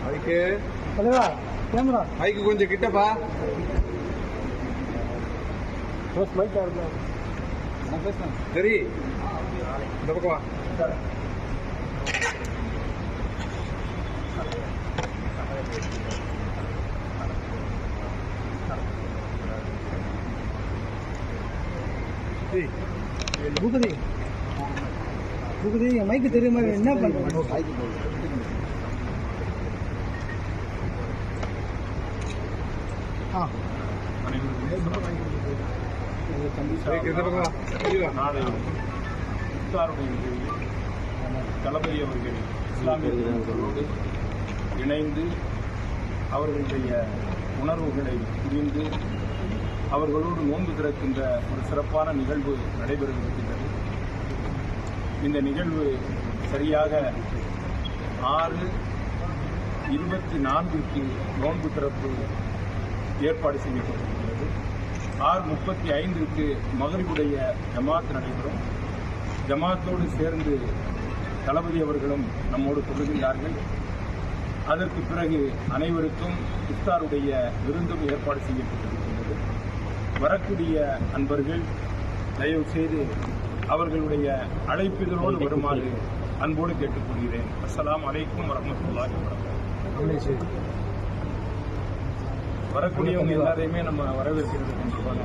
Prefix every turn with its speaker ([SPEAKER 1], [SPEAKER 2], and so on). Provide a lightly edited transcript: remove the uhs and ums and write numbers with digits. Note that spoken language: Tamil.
[SPEAKER 1] மைக்கு கேமரா மைக்கு கொஞ்சம் கிட்டப்பா. சரி இந்த பக்கம் வா. பூபதி பூபதி என் மைக்கு தெரியுமா? என்ன பண்ணுறேன்?
[SPEAKER 2] நாளை இஃப்தாருடைய நிகழ்வில் தளபதி அவர்கள் இஸ்லாமியர்களோடு இணைந்து அவர்களுடைய உணர்வுகளை புரிந்து அவர்களோடு நோன்பு திறக்கின்ற ஒரு சிறப்பான நிகழ்வு நடைபெறவிருக்கின்றது. இந்த நிகழ்வு சரியாக 6:24 நோன்பு திறப்பு ஏற்பாடு செய்யப்பட்டிருக்கிறது. 6:35 மகரிபுடைய ஜமாத் நடைபெறும். ஜமாத்தோடு சேர்ந்து தளபதி அவர்களும் நம்மோடு கொள்கின்றார்கள். அதற்கு பிறகு அனைவருக்கும் இஃப்தாருடைய விருந்தும் ஏற்பாடு செய்யப்பட்டிருக்கின்றது. வரக்கூடிய அன்பர்கள் தயவு செய்து அவர்களுடைய அழைப்பிதழோடு வருமாறு அன்போடு கேட்டுக்கொள்கிறேன். அஸ்ஸலாமு அலைக்கும் வரஹ்மத்துல்லாஹி வபரகாத்துஹு. வரக்கூடியவங்க எல்லாரையுமே நம்ம வரவேற்கிறது கண்டிப்பாக.